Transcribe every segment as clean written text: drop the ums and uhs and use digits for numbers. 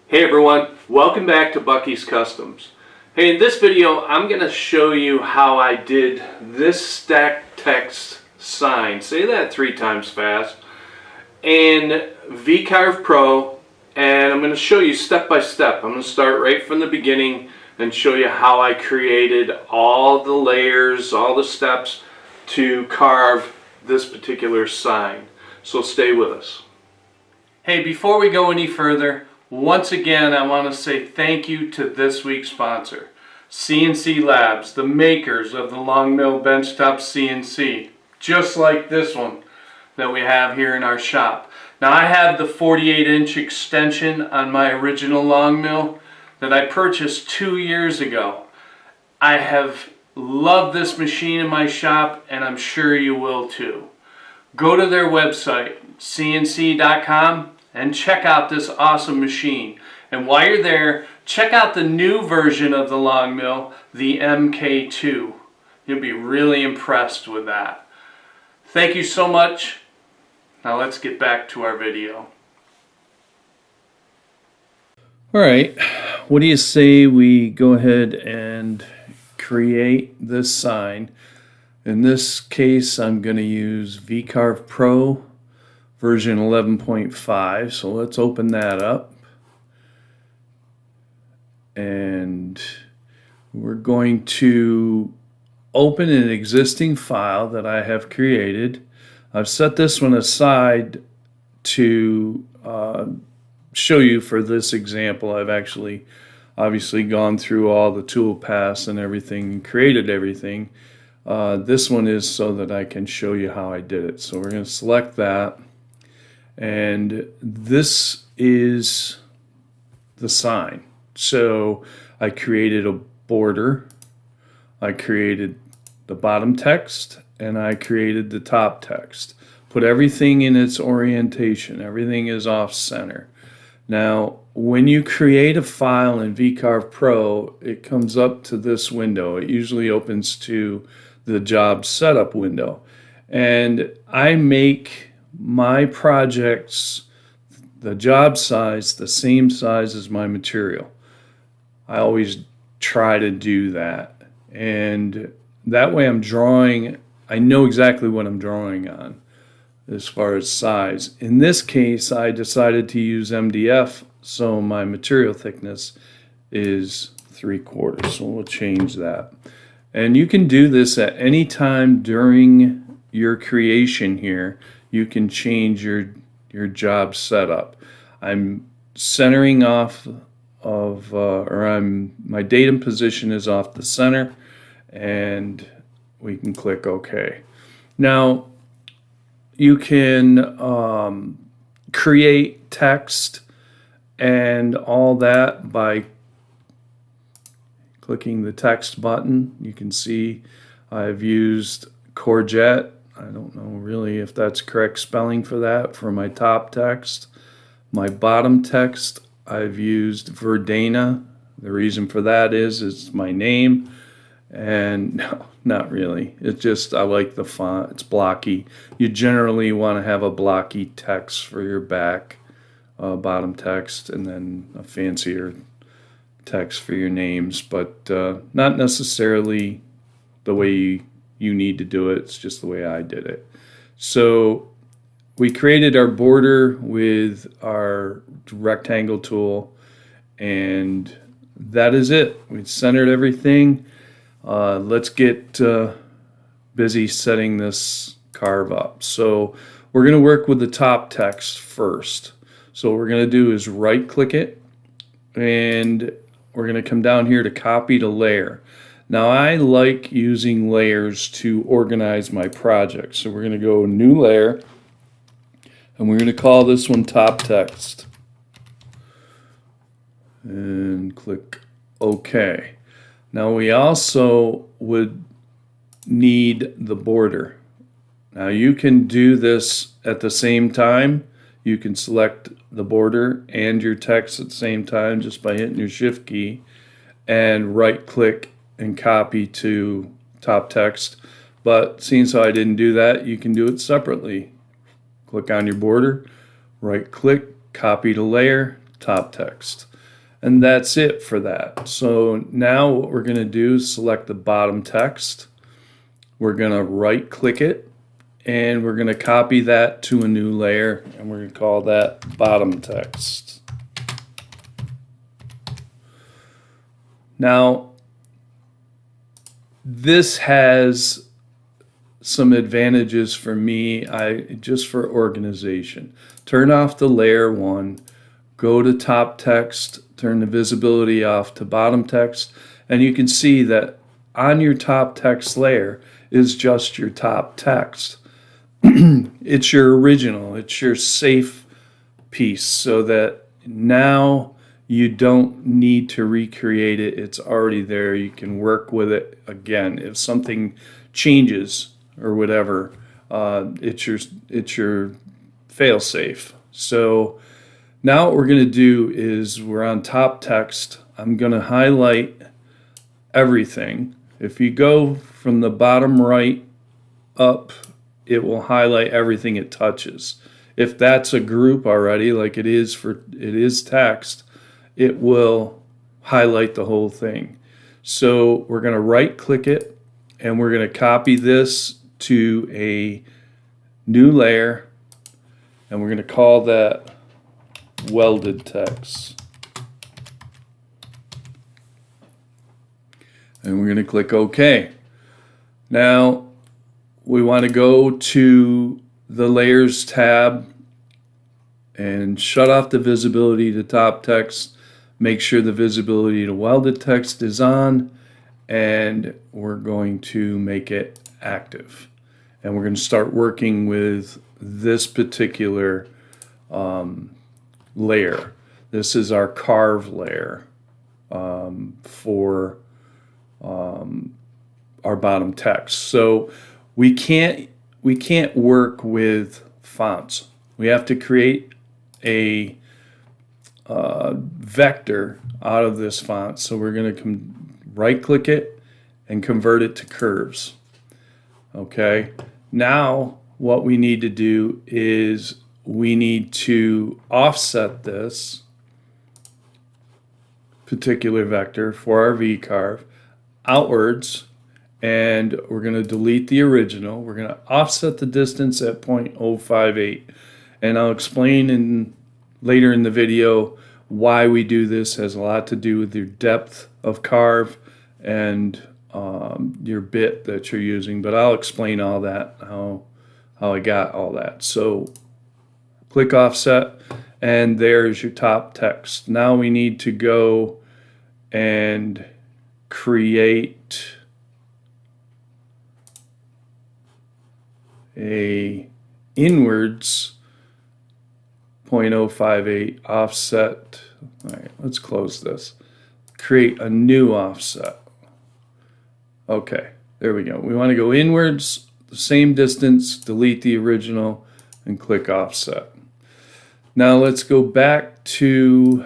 Hey everyone, welcome back to Bucky's Customs. Hey, in this video I'm going to show you how I did this stacked text sign, say that 3 times fast, in V Carve Pro, and I'm going to show you step by step. I'm going to start right from the beginning and show you how I created all the layers, all the steps to carve this particular sign. So stay with us. Hey, before we go any further, once again, I want to say thank you to this week's sponsor, Sienci Labs, the makers of the Longmill benchtop CNC, just like this one that we have here in our shop. Now, I have the 48-inch extension on my original Longmill that I purchased 2 years ago. I have loved this machine in my shop, and I'm sure you will too. Go to their website, CNC.com, and check out this awesome machine. And while you're there, check out the new version of the Longmill, the MK2. You'll be really impressed with that. Thank you so much. Now let's get back to our video. Alright, what do you say we go ahead and create this sign? In this case, I'm going to use V Carve Pro version 11.5, so let's open that up, and we're going to open an existing file that I have created. I've set this one aside to show you for this example. I've actually obviously gone through all the toolpaths and everything and created everything. This one is so that I can show you how I did it. So we're going to select that. And this is the sign. So I created a border, I created the bottom text, and I created the top text. Put everything in its orientation. Everything is off center. Now, when you create a file in V Carve Pro, it comes up to this window. It usually opens to the job setup window. And I make my projects, the job size, the same size as my material. I always try to do that, and that way I'm drawing, I know exactly what I'm drawing on as far as size. In this case, I decided to use MDF, so my material thickness is 3/4, so we'll change that. And you can do this at any time during your creation here. You can change your job setup. I'm centering off of, my datum position is off the center, and we can click OK. Now, you can create text and all that by clicking the text button. You can see I've used courgette. I don't know really if that's correct spelling for that, for my top text. My bottom text, I've used Verdana. The reason for that is it's my name, and no, not really. It's just I like the font. It's blocky. You generally want to have a blocky text for your back bottom text, and then a fancier text for your names, but not necessarily the way you need to do it. It's just the way I did it. So we created our border with our rectangle tool, and that is it. We centered everything. Let's get busy setting this carve up. So we're going to work with the top text first. So what we're going to do is right click it, and we're going to come down here to copy to layer. Now, I like using layers to organize my project. So we're going to go new layer, and we're going to call this one top text. And click OK. Now, we also would need the border. Now, you can do this at the same time. You can select the border and your text at the same time just by hitting your Shift key and right click and copy to top text. But seeing so I didn't do that, you can do it separately. Click on your border, right click, copy to layer, top text. And that's it for that. So now what we're going to do is select the bottom text. We're going to right click it, and we're going to copy that to a new layer, and we're going to call that bottom text. Now, this has some advantages for me, just for organization. Turn off the layer 1, go to top text, turn the visibility off to bottom text, and you can see that on your top text layer is just your top text. It's your original, it's your safe piece, so that now you don't need to recreate it. It's already there. You can work with it again. If something changes or whatever, it's your fail-safe. So now what we're going to do is we're on top text. I'm going to highlight everything. If you go from the bottom right up, it will highlight everything it touches. If that's a group already, like it is text, it will highlight the whole thing. So we're going to right click it, and we're going to copy this to a new layer, and we're going to call that welded text. And we're going to click OK. Now we want to go to the Layers tab and shut off the visibility to top text. Make sure the visibility to welded text is on, and we're going to make it active. And we're going to start working with this particular layer. This is our carve layer for our bottom text. So we can't work with fonts. We have to create a vector out of this font. So we're going to right click it and convert it to curves. Okay, now what we need to do is we need to offset this particular vector for our vCarve outwards, and we're going to delete the original. We're going to offset the distance at 0.058, and I'll explain later in the video why we do this. It has a lot to do with your depth of carve and your bit that you're using, but I'll explain all that, how I got all that. So click offset, and there's your top text. Now we need to go and create a inwards 0.058 offset. All right, let's close this. Create a new offset. Okay, there we go. We want to go inwards, the same distance, delete the original, and click offset. Now let's go back to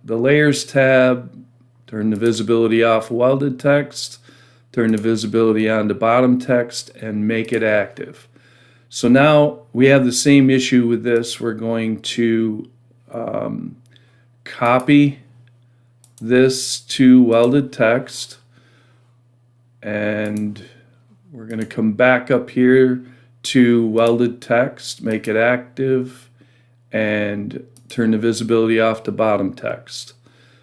the Layers tab, turn the visibility off welded text, turn the visibility on to bottom text, and make it active. So now we have the same issue with this. We're going to copy this to welded text, and we're going to come back up here to welded text, make it active, and turn the visibility off to bottom text.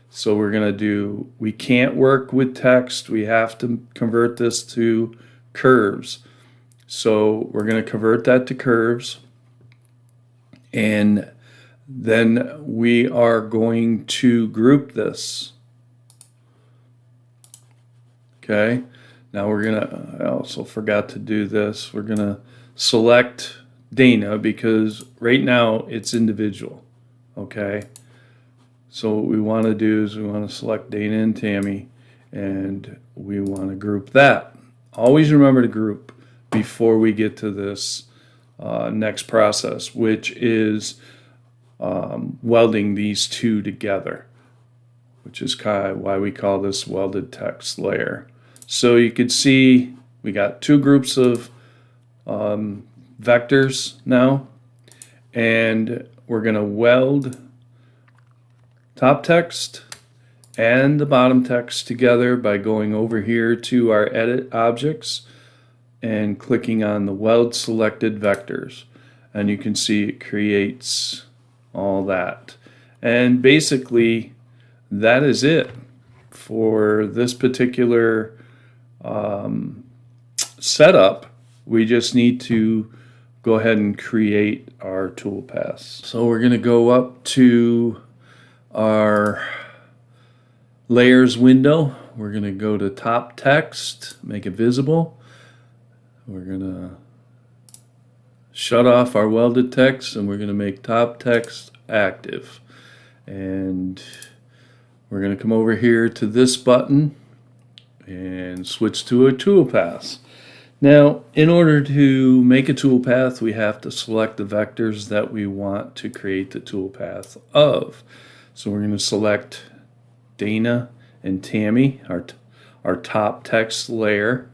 So we're going to do, we can't work with text. We have to convert this to curves. So we're going to convert that to curves, and then we are going to group this. Okay, now we're going to, I also forgot to do this, we're going to select Dana because right now it's individual. Okay, so what we want to do is we want to select Dana and Tammy, and we want to group that. Always remember to group before we get to this next process, which is welding these two together, which is kind of why we call this welded text layer. So you can see we got two groups of vectors now, and we're going to weld top text, and the bottom text together by going over here to our edit objects and clicking on the weld selected vectors, and you can see it creates all that. And basically that is it for this particular setup. We just need to go ahead and create our toolpaths. So we're going to go up to our layers window. We're going to go to top text, make it visible. We're going to shut off our welded text, and we're going to make top text active. And we're going to come over here to this button and switch to a toolpath. Now, in order to make a toolpath, we have to select the vectors that we want to create the toolpath of. So we're going to select Dana and Tammy, our top text layer.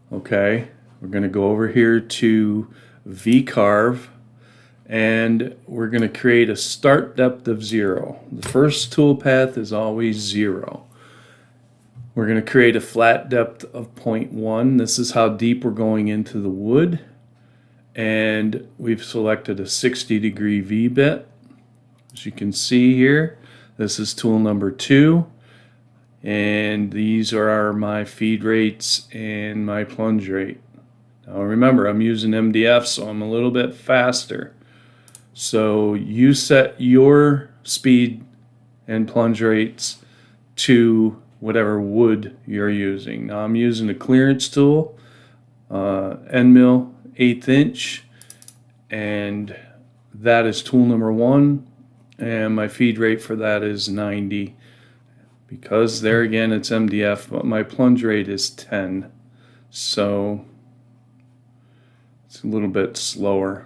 Okay, we're going to go over here to Vcarve, and we're going to create a start depth of 0. The first toolpath is always 0. We're going to create a flat depth of 0.1. This is how deep we're going into the wood. And we've selected a 60-degree V-bit. As you can see here, this is tool number 2. And these are my feed rates and my plunge rate. Now remember, I'm using MDF, so I'm a little bit faster. So you set your speed and plunge rates to whatever wood you're using. Now I'm using a clearance tool, end mill 1/8 inch, and that is tool number 1, and my feed rate for that is 90, because there again it's MDF, but my plunge rate is 10, so it's a little bit slower.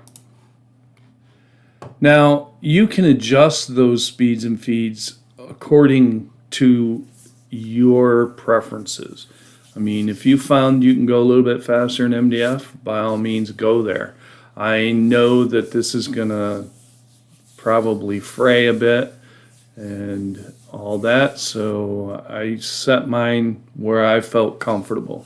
Now you can adjust those speeds and feeds according to your preferences. I mean, if you found you can go a little bit faster in MDF, by all means go there. I know that this is gonna probably fray a bit and all that, so I set mine where I felt comfortable.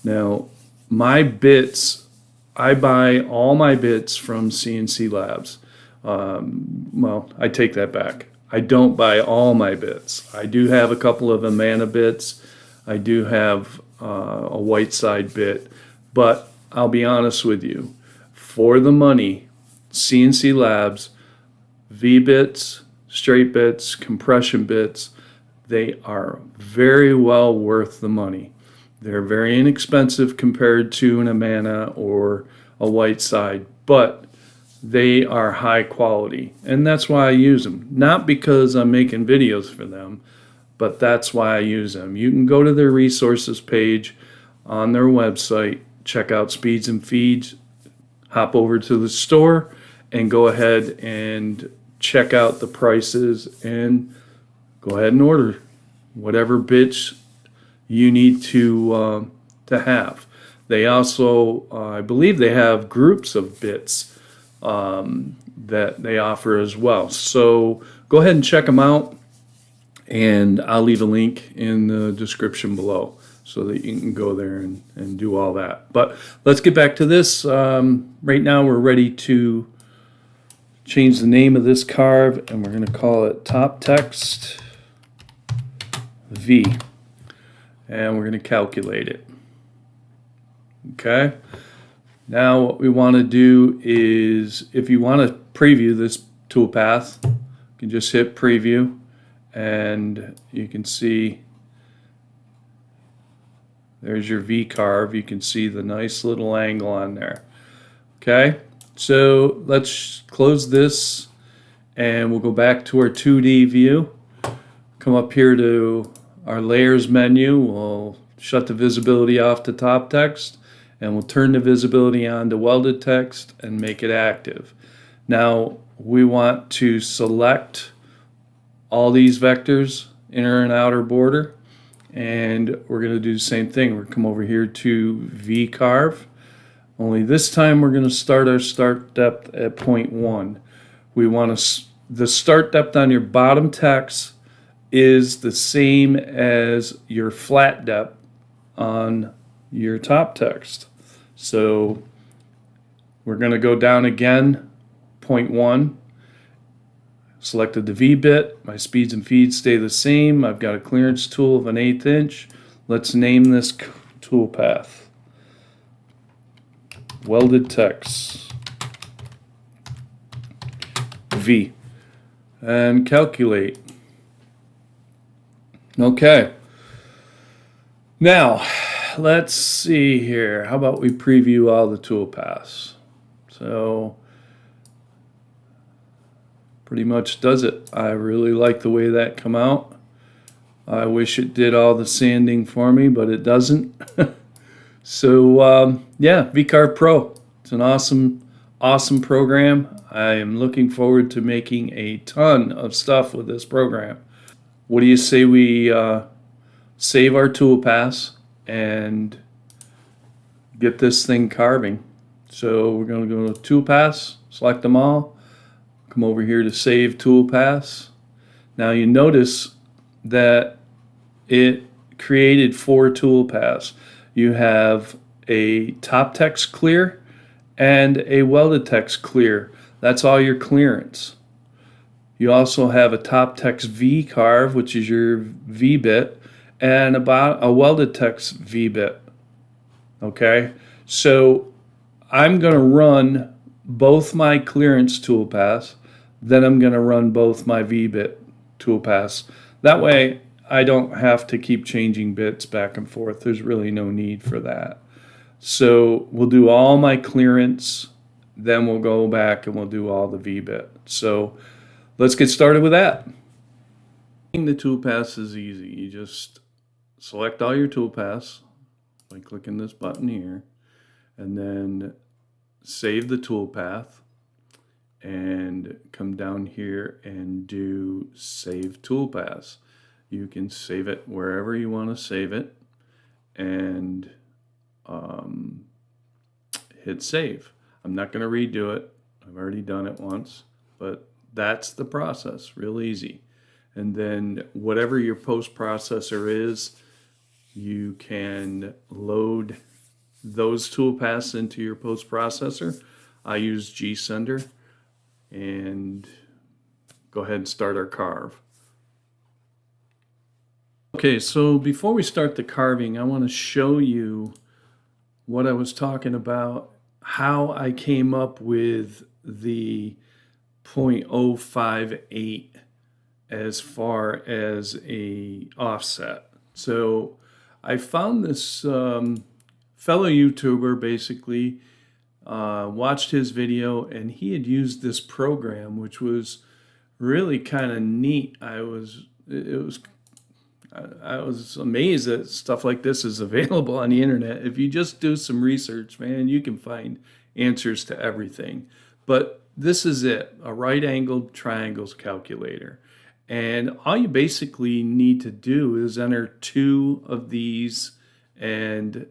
Now my bits, I buy all my bits from Sienci Labs. Well, I take that back. I don't buy all my bits. I do have a couple of Amana bits. I do have a white side bit. But I'll be honest with you, for the money, Sienci Labs, V-bits, straight bits, compression bits, they are very well worth the money. They're very inexpensive compared to an Amana or a white side, but they are high quality, and that's why I use them. Not because I'm making videos for them, but that's why I use them. You can go to their resources page on their website, check out speeds and feeds, hop over to the store, and go ahead and check out the prices and go ahead and order whatever bits you need to have. They also, I believe they have groups of bits that they offer as well. So go ahead and check them out, and I'll leave a link in the description below so that you can go there and do all that. But let's get back to this. Right now we're ready to change the name of this carve, and we're going to call it Top Text V, and we're going to calculate it. Okay. Now what we want to do is, if you want to preview this toolpath, you can just hit preview, and you can see there's your V carve. You can see the nice little angle on there. Okay, so let's close this and we'll go back to our 2D view. Come up here to our layers menu. We'll shut the visibility off to top text, and we'll turn the visibility on to welded text and make it active. Now we want to select all these vectors, inner and outer border, and we're going to do the same thing. We're going to come over here to V carve, only this time we're going to start our start depth at 0.1. We want the start depth on your bottom text is the same as your flat depth on your top text. So we're going to go down again, 0.1. Selected the V bit. My speeds and feeds stay the same. I've got a clearance tool of 1/8 inch. Let's name this toolpath welded text V and calculate. Okay. Now, let's see here. How about we preview all the toolpaths? So, pretty much does it. I really like the way that come out. I wish it did all the sanding for me, but it doesn't. So, yeah, V Carve Pro. It's an awesome program. I am looking forward to making a ton of stuff with this program. What do you say we save our toolpaths and get this thing carving? So we're going to go to toolpaths, select them all, come over here to save toolpaths. Now you notice that it created 4 toolpaths. You have a top text clear and a welded text clear. That's all your clearance. You also have a top text V carve, which is your V bit, and about a welded text V bit. Okay, so I'm going to run both my clearance toolpaths, then I'm going to run both my V bit toolpaths. That way I don't have to keep changing bits back and forth. There's really no need for that. So we'll do all my clearance, then we'll go back and we'll do all the V bit. So let's get started with that. The toolpaths is easy. You just select all your toolpaths by clicking this button here, and then save the toolpath and come down here and do save toolpaths. You can save it wherever you want to save it and hit save. I'm not going to redo it. I've already done it once, but that's the process, real easy. And then whatever your post processor is, you can load those toolpaths into your post processor. I use gSender, and go ahead and start our carve. Okay, so before we start the carving, I want to show you what I was talking about, how I came up with the 0.058 as far as a offset. So I found this fellow YouTuber, basically watched his video, and he had used this program, which was really kind of neat. I was amazed that stuff like this is available on the internet. If you just do some research, man, you can find answers to everything. But this is it, a right-angled triangles calculator. And all you basically need to do is enter 2 of these, and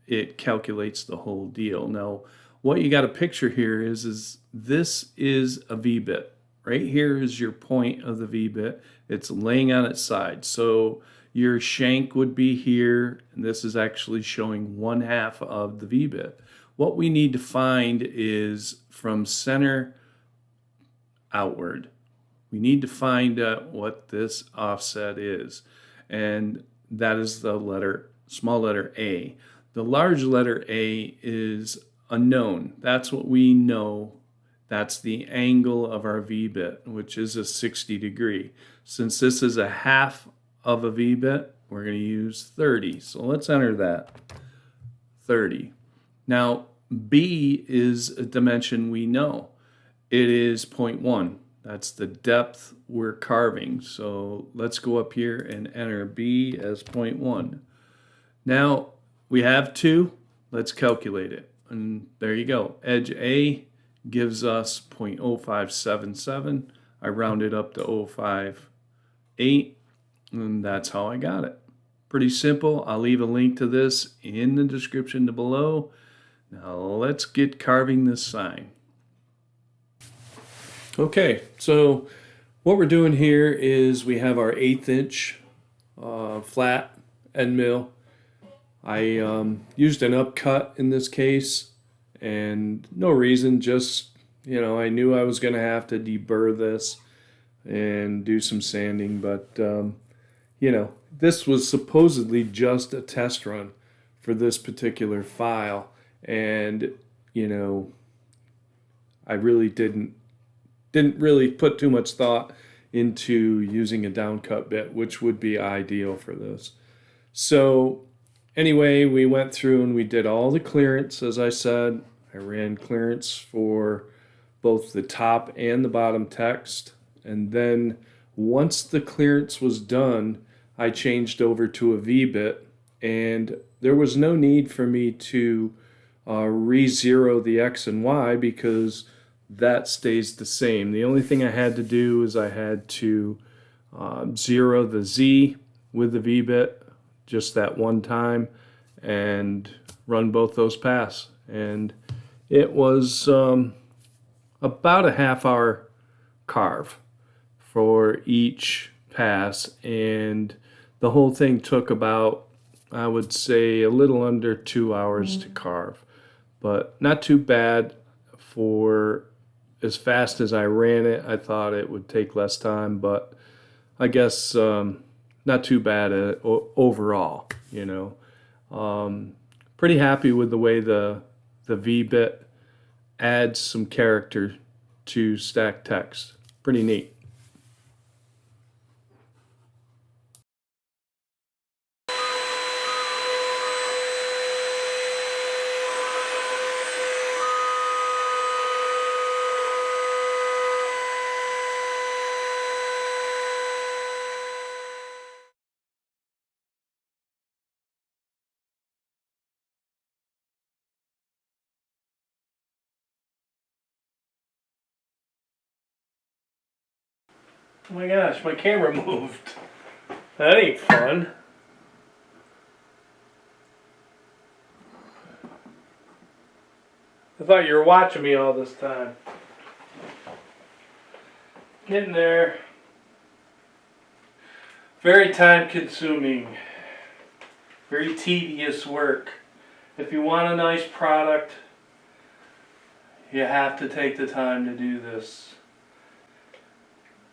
it calculates the whole deal. Now, what you got to picture here is this is a V-bit. Right here is your point of the V-bit. It's laying on its side. So your shank would be here, and this is actually showing 1/2 of the V-bit. What we need to find is from center outward. We need to find out what this offset is, and that is the small letter A. The large letter A is unknown. That's what we know. That's the angle of our V-bit, which is a 60 degree. Since this is 1/2 of a V-bit, we're going to use 30. So let's enter that, 30. Now, B is a dimension we know. It is 0.1. That's the depth we're carving. So let's go up here and enter B as 0.1. Now, we have 2. Let's calculate it. And there you go. Edge A gives us 0.0577. I rounded up to 0.058, and that's how I got it. Pretty simple. I'll leave a link to this in the description below. Now let's get carving this sign. Okay, so What we're doing here is we have our 1/8 inch flat end mill. I used an upcut in this case, and no reason, just, you know, I knew I was going to have to deburr this and do some sanding, but you know, this was supposedly just a test run for this particular file, and you know, I really didn't really put too much thought into using a downcut bit, which would be ideal for this. So anyway, we went through and we did all the clearance. As I said, I ran clearance for both the top and the bottom text, and then once the clearance was done, I changed over to a V-bit, and there was no need for me to re-zero the X and Y because that stays the same. The only thing I had to do is I had to zero the Z with the V-bit just that one time and run both those paths. And it was about a half-hour carve for each pass, and the whole thing took about, I would say, a little under 2 hours to carve, but not too bad. For as fast as I ran it, I thought it would take less time, but I guess not too bad overall, you know. Pretty happy with the way the V-bit adds some character to stacked text. Pretty neat. Oh my gosh, my camera moved. That ain't fun. I thought you were watching me all this time. Getting there. Very time consuming. Very tedious work. If you want a nice product, you have to take the time to do this.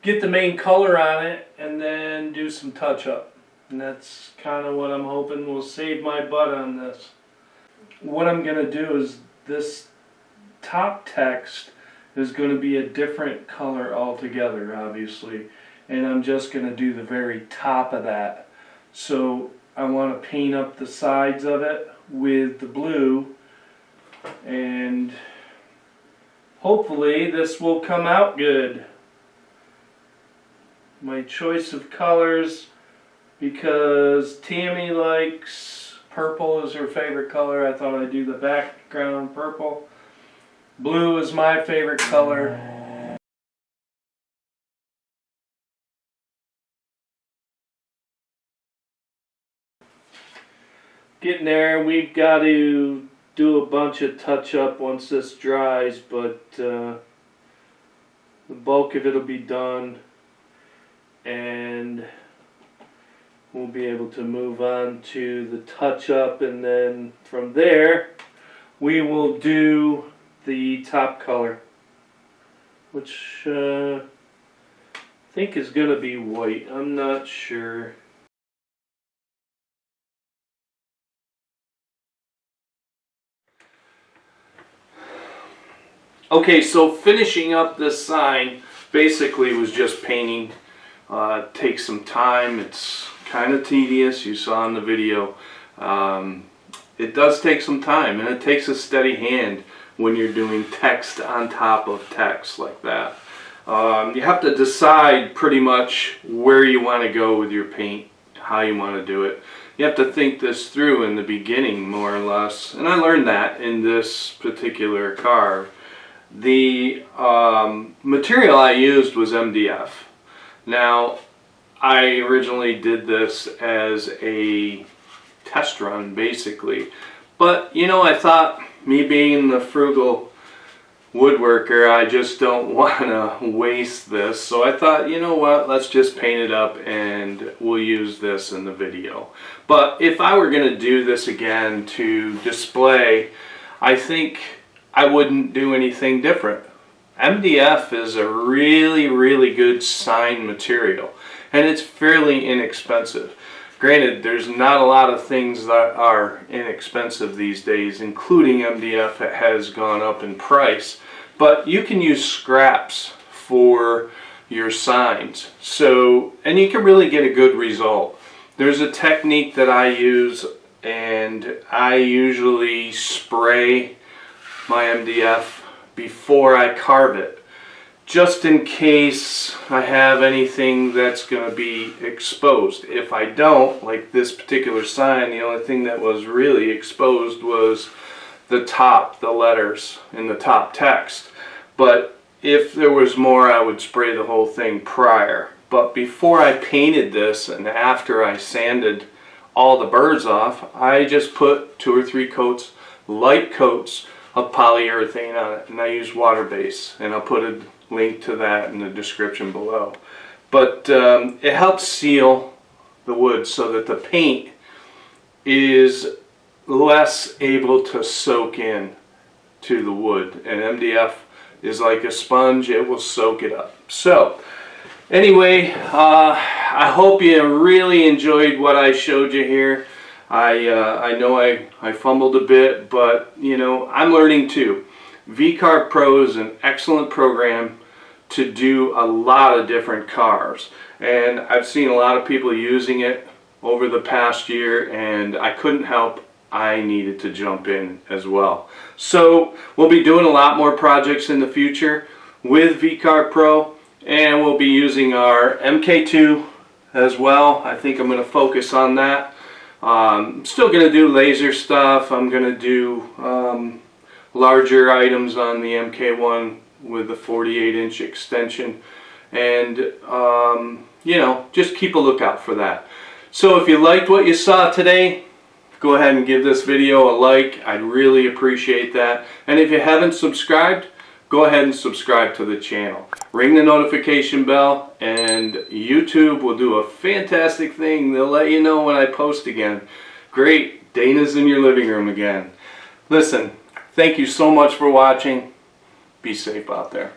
Get the main color on it and then do some touch up. And that's kind of what I'm hoping will save my butt on this. What I'm going to do is this top text is going to be a different color altogether, obviously. And I'm just going to do the very top of that. So I want to paint up the sides of it with the blue, and hopefully this will come out good. My choice of colors, because Tammy likes purple is her favorite color, I thought I'd do the background purple. Blue is my favorite color. Getting there, we've got to do a bunch of touch up once this dries, but the bulk of it will be done, and we'll be able to move on to the touch up, and then from there we will do the top color, which I think is going to be white. I'm not sure. Okay, so finishing up this sign basically was just painting. Takes some time. It's kind of tedious. You saw in the video. It does take some time, and it takes a steady hand when you're doing text on top of text like that. You have to decide pretty much where you want to go with your paint, how you want to do it. You have to think this through in the beginning, more or less, and I learned that in this particular carve. The material I used was MDF. Now, I originally did this as a test run, basically, but you know, I thought, me being the frugal woodworker, I just don't want to waste this. So I thought, you know what, let's just paint it up and we'll use this in the video. But if I were going to do this again to display, I think I wouldn't do anything different. MDF is a really good sign material, and it's fairly inexpensive. Granted, there's not a lot of things that are inexpensive these days, including MDF. It has gone up in price, but you can use scraps for your signs. So, and you can really get a good result. There's a technique that I use, and I usually spray my MDF before I carve it, just in case I have anything that's going to be exposed. If I don't, like this particular sign, the only thing that was really exposed was the top, the letters in the top text. But if there was more, I would spray the whole thing prior. But before I painted this and after I sanded all the birds off, I just put 2 or 3 coats, light coats of polyurethane on it, and I use water base, and I'll put a link to that in the description below. But it helps seal the wood so that the paint is less able to soak in to the wood, and MDF is like a sponge, it will soak it up. So anyway, I hope you really enjoyed what I showed you here. I know I fumbled a bit, but you know, I'm learning too. V Carve Pro is an excellent program to do a lot of different carves, and I've seen a lot of people using it over the past year, and I couldn't help, I needed to jump in as well. So we'll be doing a lot more projects in the future with V Carve Pro, and we'll be using our MK2 as well. I think I'm going to focus on that. Still going to do laser stuff. I'm going to do larger items on the MK1 with the 48-inch extension, and you know, just keep a lookout for that. So if you liked what you saw today, go ahead and give this video a like. I'd really appreciate that. And if you haven't subscribed, go ahead and subscribe to the channel. Ring the notification bell, and YouTube will do a fantastic thing. They'll let you know when I post again. Great, Dana's in your living room again. Listen, thank you so much for watching. Be safe out there.